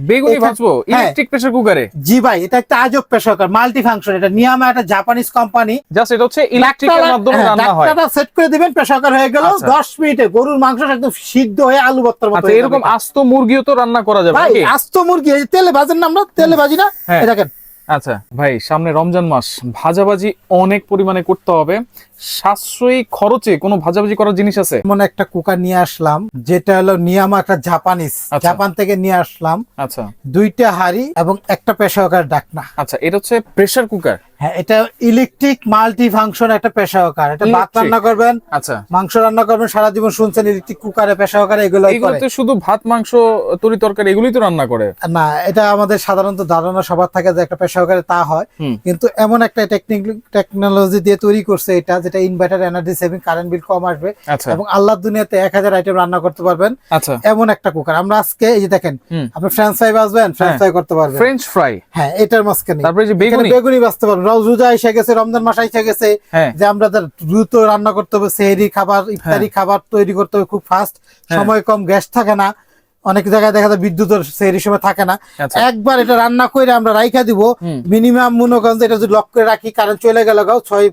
বেগুনি ভাজবো electric pressure কুকারে? জি ভাই, এটা একটা আজব প্রেসার কুকার, মাল্টি ফাংশন। এটা নিয়ামা, একটা জাপানিজ কোম্পানি। জাস্ট এটা হচ্ছে ইলেকট্রিকের মাধ্যমে রান্না হয়। ডাক্তারটা সেট করে দিবেন, প্রেসার কুকার হয়ে গেল 10 মিনিটে। গরুর মাংস একদম সিদ্ধ হয়ে আলু ভর্তার মতো। আচ্ছা, এরকম আস্ত মুরগিও তো রান্না করা যাবে ভাই? নাকি? আস্ত মুরগি এই যে তেলে ভাজেন না, আমরা তেলে ভাজি না, হ্যাঁ। এই দেখেন। আচ্ছা ভাই, সামনে রমজান মাস, ভাজাভাজি অনেক পরিমাণে করতে হবে। সাশ্রয়ী খরচে কোনো ভাজাভাজি করার জিনিস আছে? এমন একটা কুকার নিয়ে আসলাম, যেটা হলো নিয়ামা, একটা জাপানিজ, জাপান থেকে নিয়ে আসলাম। আচ্ছা, 2টা হাঁড়ি এবং একটা প্রেসার কুকার ডাকনা। আচ্ছা, এটা হচ্ছে প্রেসার কুকার? হ্যাঁ, এটা ইলেকট্রিক মাল্টি ফাংশন একটা প্রেসার কুকার। এটা ভাত Electric? রান্না করবেন, আচ্ছা, মাংস রান্না করবেন, সারা জীবন শুনছেন ইলেকট্রিক কুকারে, প্রেসার কুকারে এগুলোই করে। এগুলোতে শুধু ভাত, মাংস, তরি তরকারি এগুলোই তো রান্না করে? না, এটা আমাদের সাধারণত ধারণা সবার থাকে যে একটা প্রেসার কুকারে তা হয়, কিন্তু এমন একটা টেকনোলজি দিয়ে তৈরি করছে এটা, যেটা inverter energy saving, current bill কম আসবে এবং আল্লাহর দুনিয়াতে 1000 আইটেম রান্না করতে পারবেন। আচ্ছা, এমন একটা কুকার আমরা আজকে, এই যে দেখেন, আপনি ফ্রেঞ্চ ফ্রাই ভাজবেন, ফ্রেঞ্চ ফ্রাই করতে পারবেন। French fry? হ্যাঁ, এটার মাঝখানে তারপরে যে বেগুনি ভাজতে পারবেন। রোজা এসে গেছে, রমজান মাস এসে গেছে, যে আমরা দ্রুত রান্না করতে হবে, সেহরি খাবার, ইফতারি খাবার তৈরি করতে হবে খুব ফাস্ট, সময় কম, গ্যাস থাকে না, অনেক জায়গায় দেখা যায় বিদ্যুতের সেহরির সময় থাকে না। একবার এটা রান্না করে আমরা রাইখা দিব, মিনিমাম মনোগঞ্জ এটা যদি লক করে রাখি, কারণ চলে গেল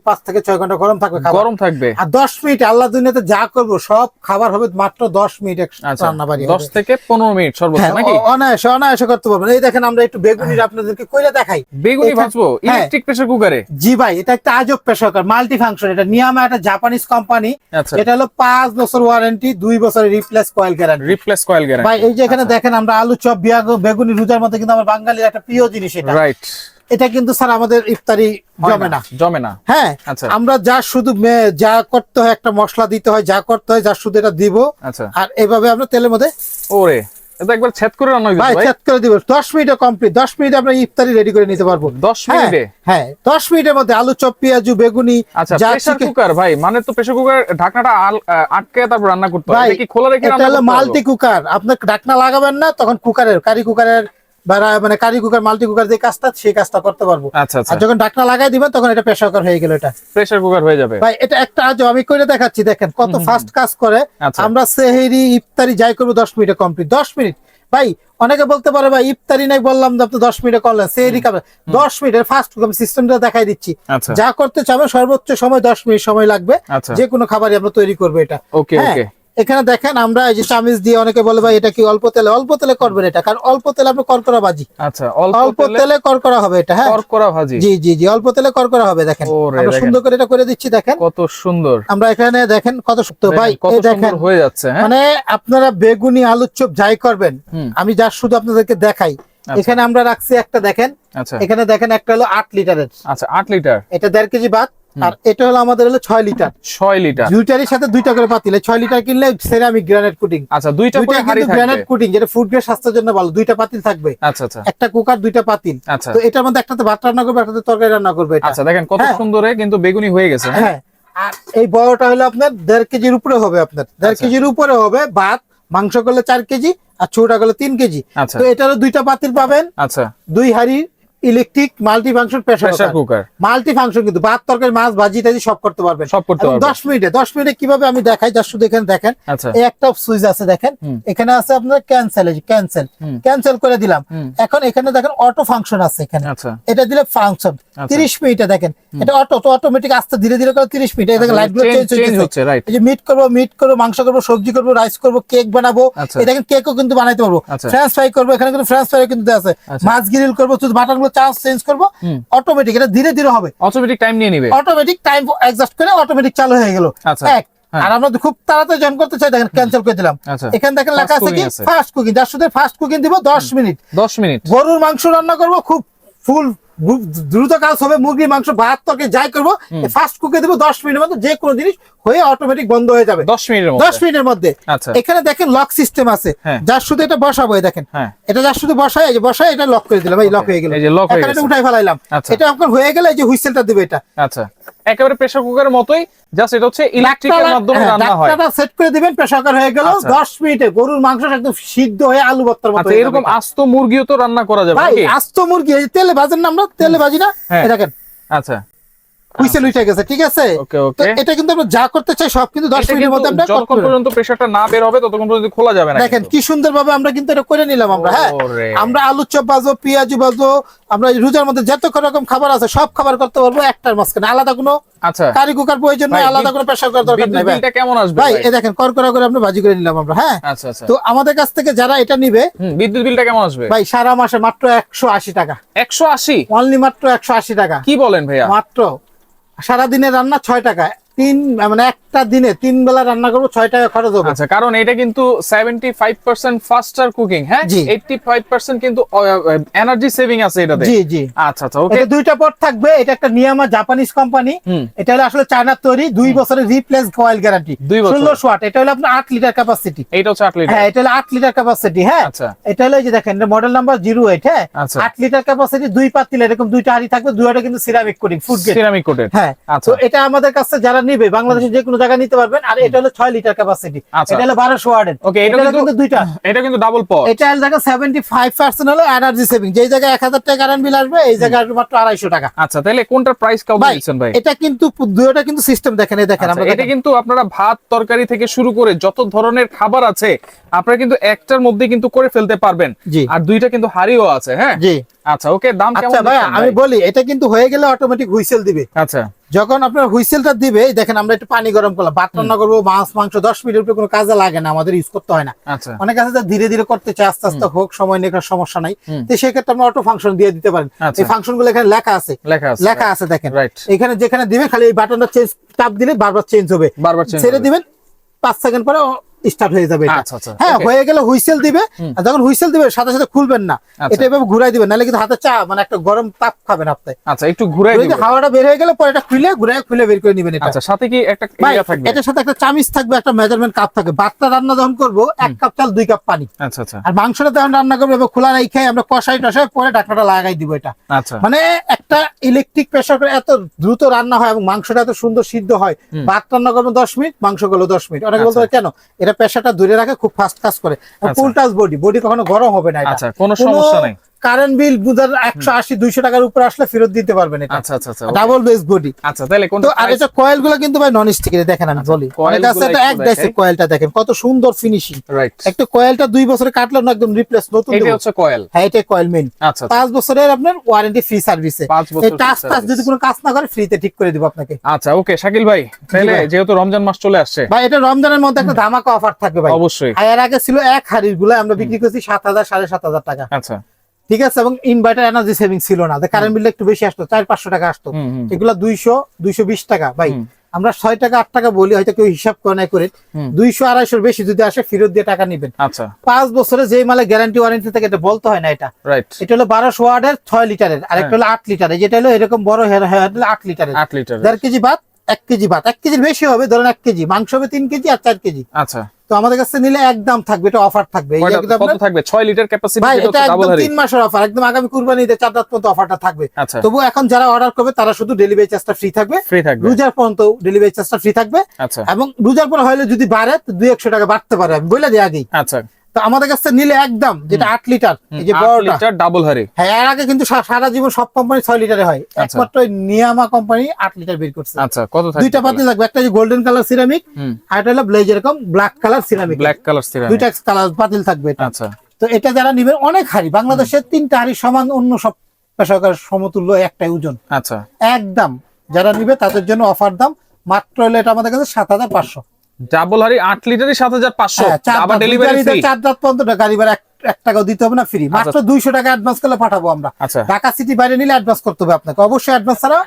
5 থেকে 6 ঘন্টা গরম থাকবে, গরম থাকবে। আর 10 মিনিট আল্লাহ দুনিয়াতে যা করবো সব খাবার হবে মাত্র 10 মিনিট রান্না বাড়ি, 10 থেকে 15 মিনিট সর্বোচ্চ নাকি? অনায়াসে অনায়াসে করতে পারবেন। এই দেখেন, আমরা একটু বেগুনির আপনাদেরকে কইরা দেখাই। বেগুনি ভাজবো ইলেকট্রিক প্রেসার কুকারে? জি ভাই, এটা একটা আজব প্রেসার কুকার, মাল্টি ফাংশন। এটা নিয়ামা, একটা জাপানিজ কোম্পানি। এটা হলো 5 বছর ওয়ারেন্টি, 2 বছরের replace coil guarantee. Replace coil guarantee. ভাই এই যে এখানে দেখেন, আমরা আলু চপ, বেগুনি, রোজার মধ্যে কিন্তু আমার বাঙালির একটা প্রিয় জিনিস এটা। রাইট। এটা কিন্তু স্যার আমাদের ইফতারি জমে না। হ্যাঁ, আমরা যা শুধু যা করতে হয়, একটা মশলা দিতে হয়, যা করতে হয়, যা শুধু এটা দিব। আর এইভাবে আমরা তেলের মধ্যে, ওরে এটা একবার ছেদ করে রান্না হইছে ভাই, ছেদ করে দিব। 10 মিনিটে কমপ্লিট। 10 মিনিটে আমরা ইফতারি রেডি করে নিতে পারবো। 10 মিনিটে? হ্যাঁ, 10 মিনিটের মধ্যে আলু চপ, পেঁয়াজু, বেগুনি। আচ্ছা, প্রেসার কুকার ভাই, মানে তো প্রেসার কুকার ঢাকনাটা আটকে তারপর রান্না করতে হয়, এটা কি খোলা রেখে রান্না করতে হবে? এটা হলো মাল্টি কুকার, আপনি ঢাকনা লাগাবেন না, তখন কারি কুকারের মানে কারি কুকার, মাল্টি কুকার যে কাজটা, সেই কাজটা করতে পারবো। আচ্ছা, আর যখন ঢাকনা লাগাই দিবেন, তখন এটা প্রেসার কুকার হয়ে গেল, এটা প্রেসার কুকার হয়ে যাবে। ভাই এটা একটা আমি করে দেখাচ্ছি, দেখেন কত ফাস্ট কাজ করে। আমরা সেহরি, ইফতারি যাই করবো 10 মিনিটে কমপ্লিট। 10 মিনিট ভাই। অনেকে বলতে পারে ভাই, ইফতারি নাই বললাম যে আপনি 10 মিনিটে করলেন, সেহরি খাবেন 10 মিনিটের ফাস্ট সিস্টেমটা দেখাই দিচ্ছি। যা করতে চাবেন সর্বোচ্চ সময় 10 মিনিট সময় লাগবে, যে কোনো খাবারই আমরা তৈরি করবো এটা। ওকে ওকে। এখানে দেখেন, আমরা এই যে চামিচ দিয়ে, অনেকে বলে ভাই এটা কি অল্প তেলে করবেন এটা, কারণ অল্প তেলে আপনি করকরা ভাজি। আচ্ছা, অল্প তেলে করকরা হবে এটা। হ্যাঁ, করকরা ভাজি। জি জি জি, অল্প তেলে করকরা হবে। দেখেন আমরা সুন্দর করে এটা করে দিচ্ছি, দেখেন কত সুন্দর। আমরা এখানে দেখেন কত সুন্দর ভাই, এই দেখেন হয়ে যাচ্ছে। মানে আপনারা বেগুনি, আলুর চপ যাই করবেন, আমি যা শুধু আপনাদেরকে দেখাই। এখানে আমরা রাখছি একটা, দেখেন এখানে দেখেন, একটা হলো 8 লিটারের। আচ্ছা, 8 লিটার, এটা 1.5 কেজি ভাত। আর এটা হলো আমাদের হলো 6 লিটার। 6 লিটার, দুইটারই সাথে 2টা করে পাতিল। 6 লিটার কিনলে সেরামিক গ্রানাইট কুটিং। আচ্ছা, 2টা করে হাঁড়ি থাকবে, গ্রানাইট কুটিং, যেটা ফুড গ্রেড, স্বাস্থ্যের জন্য ভালো। 2টা পাতিল থাকবে। আচ্ছা আচ্ছা, একটা কুকার, 2টা পাতিল। তো এটার মধ্যে একটাতে ভাত রান্না করবে, একটাতে তরকারি রান্না করবে। আচ্ছা, দেখেন কত সুন্দর, কিন্তু বেগুনি হয়ে গেছে। হ্যাঁ, আর এই বড়টা হলো আপনার 1.5 কেজির উপরে হবে। আপনার 1.5 কেজির উপরে হবে ভাত, মাংস করলে 4 কেজি, আর ছোটা করলে 3 কেজি। তো এটারও 2টা পাতিল পাবেন। আচ্ছা, 2 হাঁড়ি electric multi function pressure cooker. Multi function, কিন্তু ভাত, তরকারি, মাছ, ভাজি টাজি সব করতে পারবেন। 10 মিনিটে কিভাবে আমি দেখাই, জাস্ট শুধু এখানে দেখেন, এই একটা সুইচ আছে, দেখেন এখানে আছে আপনার ক্যান্সেল করে দিলাম। এখন এখানে দেখেন অটো ফাংশন আছে এখানে। এটা দিলে ফাংশন 30 মিনিটে, দেখেন এটা অটোমেটিক আস্তে ধীরে ধীরে করে 30 মিনিট। এই দেখেন লাইট গুলো চেঞ্জ হচ্ছে। এই যে মিট করবো, মাংস করবো, সবজি করবো, রাইস করবো, কেক বানাবো। এই দেখেন কেকও কিন্তু বানাইতে পারবো। ফ্রেঞ্চ ফ্রাই করবো, এখানে কিন্তু ফ্রেঞ্চ ফ্রাই কিন্তু আছে। মাছ গ্রিল করবো, শুধু বাটার চান্স চেঞ্জ করবো, অটোমেটিক। এটা ধীরে ধীরে হবে, অটোমেটিক টাইম নিয়ে নিবে, অটোমেটিক টাইম অ্যাডজাস্ট করে অটোমেটিক চালু হয়ে গেল। আর আমরা খুব তাড়াতাড়ি জয়েন করতে চাই, দেখেন ক্যান্সেল করে দিলাম। এখানে দেখেন লেখা আছে কি ফাস্ট কুকিং, যার সাথে ফাস্ট কুকিং দিব 10 মিনিট। 10 মিনিট গরুর মাংস রান্না করবো, খুব ফুল দ্রুত কাজ হবে। মুরগির মাংস, ভাত, তরকারি যাই করবো, ফাস্ট কুকে দিব 10 মিনিটের মধ্যে, যে কোনো জিনিস হয়ে অটোমেটিক বন্ধ হয়ে যাবে 10 মিনিটের মধ্যে। এখানে দেখেন লক সিস্টেম আছে, যার শুধু এটা বসাবো। দেখেন এটা যার শুধু বসায়, এই যে বসায়, এটা লক করে দিলাম, এই লক হয়ে গেল। এখানে এটা উঠাই ফেলাইলাম, এটা আপনার হয়ে গেলে এই যে হুইসেলটা দিবে এটা। আচ্ছা, একেবারে প্রেসার কুকারের মতোই, জাস্ট এটা হচ্ছে ইলেকট্রিকের মাধ্যমে রান্না হয়। ডাক্তারটা সেট করে দিবেন, প্রেসার কুকার হয়ে গেল 10 মিনিটে। গরুর মাংস একদম সিদ্ধ হয়ে আলু ভর্তার মতো। আচ্ছা, এরকম আস্ত মুরগিও তো রান্না করা যাবে নাকি? ভাই আস্ত মুরগি এই তেলে ভাজেন না, আমরা তেলে ভাজি না, এই দেখেন। আচ্ছা, হুইসেল উঠে গেছে, ঠিক আছে? ওকে তো ওকে, এটা কিন্তু আমরা যা করতে চাই সব কিন্তু 10 মিনিটের মধ্যে আমরা যতক্ষণ করতে পারবো। পর্যন্ত প্রেসারটা না বের হবে ততক্ষণ পর্যন্ত খোলা যাবে না। দেখেন কি সুন্দর ভাবে আমরা কিন্তু এটা করে নিলাম আমরা। হ্যাঁ, ওরে। আমরা আলুর চপ ভাজবো, পেঁয়াজু ভাজবো, আমরা রোজার মধ্যে যত রকম খাবার আছে সব খাবার করতে পারবো একটার মাঝখানে। আলাদা কোনো আচ্ছা, কারি কুকার প্রয়োজন নেই, ভাই, আলাদা কোনো প্রেসার কুকার দরকার বিদ্যুৎ নেই ভাই। বিলটা কেমন আসবে ভাই ভাই? এই দেখেন করকরা করে আমরা ভাজি করে নিলাম আমরা। হ্যাঁ, আচ্ছা আচ্ছা, তো আমাদের কাছ থেকে যারা এটা নিবে বিদ্যুৎ বিলটা কেমন আসবে ভাই সারা মাসে মাত্র 180 টাকা, 180? অনলি মাত্র 180 টাকা কি বলেন ভাইয়া? মাত্র। সারা দিনের রান্না 6 টাকা, মানে একটা দিনে 3 বেলা রান্না করবো 6 টাকা খরচ হবে। আচ্ছা, কারণ এটা কিন্তু 75% ফাস্টার কুকিং, হ্যাঁ, জি। 85% কিন্তু এনার্জি সেভিং আছে এটাতে। জি জি, আচ্ছা আচ্ছা, ওকে। এটা দুইটা পট থাকবে। এটা একটা নিয়ামা জাপানিজ কোম্পানি, এটা হলো আসলে চায়নার তৈরি, 2 বছরের রিপ্লেস কয়েল গ্যারান্টি, 2 বছর। 1600 ওয়াট। এটা হলো আপনার 8 লিটার ক্যাপাসিটি। এইটা হচ্ছে 8 লিটার। হ্যাঁ, এটা হলো 8 লিটার ক্যাপাসিটি। হ্যাঁ, আচ্ছা। এটা হলো এই যে দেখেন মডেল নাম্বার 08। হ্যাঁ, আচ্ছা। 8 লিটার ক্যাপাসিটি, 2 পাতিল, এরকম 2টা হাড়ি থাকবে, দুইটা কিন্তু ceramic coating, food grade ceramic coated. হ্যাঁ, আচ্ছা। তো এটা আমাদের কাছে যারা নিবে বাংলাদেশের যে কোনো জায়গায় নিতে পারবেন। আর এটা হলো 6 লিটার ক্যাপাসিটি, আচ্ছা। এটা হলো 1200 ওয়াটের। ওকে, এটা কিন্তু দুইটা, এটা কিন্তু ডাবল পট। এটা হলো দেখেন 75% হলো এনার্জি সেভিং। যেই জায়গায় 1000 টাকা কারেন্ট বিল আসবে এই জায়গায় আসবে মাত্র 250 টাকা। আচ্ছা, তাহলে কোনটার প্রাইস কম ভাই দিচ্ছেন ভাই? এটা কিন্তু দুইটা কিন্তু সিস্টেম দেখেন, এই দেখেন আচ্ছা, আমরা এটা দেখেন। কিন্তু আপনারা ভাত তরকারি থেকে শুরু করে যত ধরনের খাবার আছে আপনারা কিন্তু একটার মধ্যে কিন্তু করে ফেলতে পারবেন। জি। আর দুইটা কিন্তু হাড়িও আছে। হ্যাঁ জি, আচ্ছা, ওকে। দাম কেমন আচ্ছা ভাই দিচ্ছেন আমি ভাই? বলি, এটা কিন্তু হয়ে গেলে অটোমেটিক হুইসেল দিবে। আচ্ছা যখন আপনার হুইসেলটা দিবে, এই দেখেন আমরা একটু পানি গরম করলাম, ভাত রান্না করবো, মাছ মাংস 10 মিনিটের উপরে কোনো কাজে লাগে না, আমাদের ইউজ করতে হয় না। আচ্ছা অনেক আছে যে ধীরে ধীরে করতে চায়, আস্তে আস্তে হোক, সময় নিয়ে কোনো সমস্যা নাই। তো সেক্ষেত্রে আপনি অটো ফাংশন দিয়ে দিতে পারেন। আচ্ছা। এই ফাংশন গুলো এখানে লেখা আছে, লেখা আছে দেখেন। রাইট। এখানে যেখানে দিবেন খালি এই বাটনটা চেঞ্জ চাপ দিলে বারবার চেঞ্জ হবে, বারবার চেঞ্জ ছেড়ে দিবেন 5 সেকেন্ড পরে স্টার্ট হয়ে যাবে এটা। আচ্ছা, আচ্ছা, হ্যাঁ, okay. হয়ে গেলে হুইসেল দিবে। আর যখন হুইসেল দিবে সাথে সাথে খুলবেন না, আচ্ছা। এটা এভাবে ঘুরাই দিবেন, নাহলে কিন্তু হাতে চা মানে একটা গরম তাপ খাবেন আপনি। আচ্ছা, একটু ঘুরাই যদি দিবেন। হাওয়াটা বের হয়ে গেলে পরে এটা খুলে বের করে নেবেন এটা। আচ্ছা, সাথে কি একটা ভাই, ইয়া থাকবে? এটার সাথে একটা চামিচ থাকবে, একটা মেজারমেন্ট কাপ থাকবে। ভাতটা রান্না যখন করবো 1 কাপ চাল 2 কাপ পানি। আচ্ছা আচ্ছা আর মাংসটা যখন রান্না করবো এবার খোলা রাখে আমরা কষাই টসাই পরে ঢাকনাটা লাগাই দিব এটা। আচ্ছা। মানে একটা ইলেকট্রিক প্রেসার কুকারে এত দ্রুত রান্না হয় এবং মাংসটা এত সুন্দর সিদ্ধ হয়। ভাত রান্না করবো 10 মিনিট, মাংস করলো 10 মিনিট। অনেকে বলতে পারে কেন, এটা প্রেসারটা ধরে রাখে, খুব ফাস্ট কাজ করে। ফুল টাচ বডি কখনো গরম হবে না এটা। আচ্ছা, কোনো সমস্যা নাই। কারেন্ট বিল বুঝার 180-200 টাকার উপর আসলে ফেরত দিতে পারবেন এটা। আচ্ছা আচ্ছা আচ্ছা, ডাবল বেস বডি। আচ্ছা, তাহলে তো কোনটা? আর এটা কয়েল গুলো কিন্তু ভাই নন স্টিকের, দেখেন আমি বলি অনেক আছে এটা এক ডাইসের কয়েলটা দেখেন কত সুন্দর ফিনিশিং। রাইট। একটা কয়েলটা 2 বছরে কাটলো না, একদম রিপ্লেস নতুন এটা দেব। হচ্ছে কয়েল। হ্যাঁ, এটা কয়েল মেইন। আচ্ছা 5 বছরের আপনার ওয়ারেন্টি ফ্রি সার্ভিসে। 5 বছর এই টাচ free টাচ যদি service। কোনো কাজ না করে ফ্রিতে ঠিক করে দিব আপনাকে। আচ্ছা, ওকে শাকিল ভাই, তাহলে ভাই। যেহেতু রমজান মাস চলে আসছে, ভাই এটা রমজানের মধ্যে একটা ধামাকা অফার থাকবে ভাই। অবশ্যই। এর আগে ছিল এক হাড়ির গুলো আমরা বিক্রি করছি 7,000 7,500 টাকা। আচ্ছা ঠিক আছে, এবং ইনভার্টার এনার্জি সেভিং ছিল না, কারেন্ট বিল একটু বেশি আসতো, 400-500 টাকা আসতো। এগুলা 200-220 টাকা। ভাই আমরা 6 টাকা 8 টাকা বলি, হয়তো কেউ হিসাব করে নাই করে 200-250 বেশি যদি আসে ফেরত দিয়ে টাকা নেবেন। আচ্ছা, 5 বছরে যে মালে গ্যারান্টি ওয়ারেন্টি থেকে এটা বলতে হয় না এটা। রাইট। এটা হলো 1200 ওয়াটের 6 লিটারের, আর একটা হলো 8 লিটারের, যেটা হলো এরকম বড় হেড 8 লিটারের। 8 লিটার। 1.5 কেজি ভাত, 1 কেজি ভাত, 1 কেজির বেশি হবে, ধরেন 1 কেজি মাংস হবে 3 কেজি আর 4 কেজি। আচ্ছা, তো আমাদের কাছে নিলে একদম থাকবে, এটা অফার থাকবে। এই যে কত আপনার থাকবে? 6 লিটার ক্যাপাসিটি, ভাই যেটা এটা হচ্ছে ডাবল একদম হাড়ি। 3 মাসের অফার, একদম আগামী কুরবানি ঈদের 4 রাত পর্যন্ত অফারটা থাকবে। আচ্ছা, তবু এখন যারা অর্ডার করবে তারা শুধু ডেলিভারি চার্জটা ফ্রি থাকবে, ফ্রি থাকবে। রোজার পর্যন্ত ডেলিভারি চার্জটা ফ্রি থাকবে। আচ্ছা এবং রোজার পর হলে যদি বাড়ে 200-100 টাকা বাড়তে পারে, আমি বলে দিই আগেই। আচ্ছা, তো আমাদের কাছে নিলে একদম যেটা 8 লিটার, এই যে 8 বড়টা, লিটার ডাবল হাড়ি। হ্যাঁ, এর আগে কিন্তু সারা জীবন সব কোম্পানি 6 লিটারে হয়, একমাত্র ওই নিয়ামা কোম্পানি 8 লিটার বের করছে। আচ্ছা, কত থাকবে? দুইটা পাতিল লাগবে, একটা যে গোল্ডেন কালার সিরামিক, আর একটা হলো ব্লেজ এরকম black colour ceramic. Black colour ceramic. দুইটা কালার পাতিল থাকবে এটা। আচ্ছা, তো এটা যারা নিবে অনেক হাড়ি, বাংলাদেশের 3টা হাড়ি সমান, অন্য সব পেশাকার সমতুল্য একটাই ওজন। আচ্ছা, একদম যারা নিবে তাদের জন্য অফার দাম মাত্র হলো এটা আমাদের কাছে 7,500। ডাবল হাড়ি 8 লিটারই 7,500। আবার ডেলিভারি ফ্রি। 4 রাত পর্যন্ত গাড়ি ভাড়া 1 টাকাও দিতে হবে না, ফ্রি। মাত্র 200 টাকা অ্যাডভান্স করলে পাঠাবো আমরা। আচ্ছা, ঢাকা সিটি বাইরে নিলে অ্যাডভান্স করতে হবে আপনাকে, অবশ্যই অ্যাডভান্স ছাড়া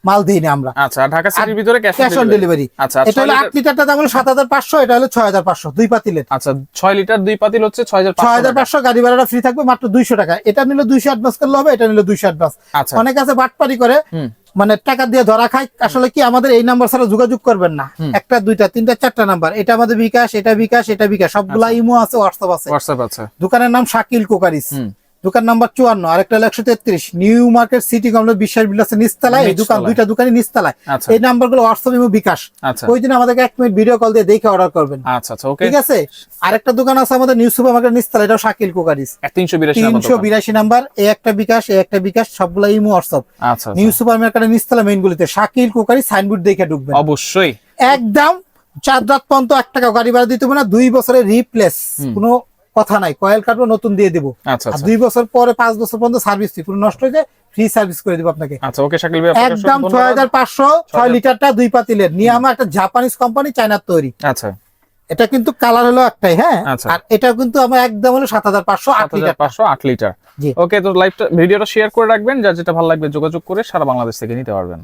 মাল দিই না আমরা। আচ্ছা, আর ঢাকা সিটির ভিতরে ক্যাশ অন ডেলিভারি। আচ্ছা, এটা হলো 8 লিটারটা দাম হলো 7,500, এটা হলো 6,500 দুই পাতিলের। আচ্ছা, 6 লিটার দুই পাতিল হচ্ছে 6,500। গাড়ি ভাড়াটা ফ্রি থাকবে, মাত্র 200 টাকা। এটা নিলে 200 অ্যাডভান্স করলে হবে, এটা নিলে 200 অ্যাডভান্স। আচ্ছা, অনেক আছে বাটপারি করে, মানে টাকা দিয়ে ধরা খায়। আসলে কি আমাদের এই নাম্বার ছাড়া যোগাযোগ করবেন না, 1টা 2টা 3টা 4টা নাম্বার, এটা আমাদের বিকাশ, এটা বিকাশ, এটা বিকাশ, সবগুলা ইমো আছে, হোয়াটসঅ্যাপ আছে। হোয়াটসঅ্যাপ আছে। দোকানের নাম শাকিল কোকারিস। দোকান নাম্বার 54, আরেকটা হলো 133 নিউ মার্কেট সিটি কমপ্লেক্স বিশ্বাস বিলাসের নিচতলায়। এই দোকান দুইটা দোকানই নিচতলায়। এই নাম্বারগুলো হোয়াটসঅ্যাপ এবং বিকাশ। ওই দিন আমাদেরকে 1 মিনিট ভিডিও কল দিয়ে দেখে অর্ডার করবেন। আচ্ছা আচ্ছা, ওকে, ঠিক আছে। আরেকটা দোকান আছে আমাদের নিউ সুপার মার্কেট নিচতলায়, এটাও শাকিল কুকারিজ, 382 নাম্বার। এই একটা বিকাশ, এই একটা বিকাশ, সবগুলো ইমো হোয়াটসঅ্যাপ। আচ্ছা, নিউ সুপার মার্কেটের নিচতলা মেইন গুলিতে শাকিল কুকারিজ সাইনবোর্ড দেখে ঢুকবেন অবশ্যই। একদম 4 রাত পর্যন্ত 1 টাকা গাড়ি ভাড়া দিতে হবে না। 2 বছরের রিপ্লেস, কোনো কথা নাই। কয়েল কাটবো, নতুন দিয়ে দিব। আচ্ছা, আর 2 বছর পরে 5 বছর পর্যন্ত সার্ভিস ফ্রি, পুরো নষ্ট হয়ে যায় ফ্রি সার্ভিস করে দিব আপনাকে। আচ্ছা, ওকে শাকিল ভাই, একদম 6500 6 লিটারটা 2 পাতিলের নিয়ে আমার একটা জাপানিজ কোম্পানি চায়নার তৈরি। আচ্ছা, এটা কিন্তু কালার হলো একটাই, হ্যাঁ। আর এটা কিন্তু আমার একদম হলো 7500 8 লিটার। 8 লিটার। ওকে, তো ভিডিওটা শেয়ার করে রাখবেন, যার যেটা ভালো লাগবে যোগাযোগ করে সারা বাংলাদেশ থেকে নিতে পারবেন।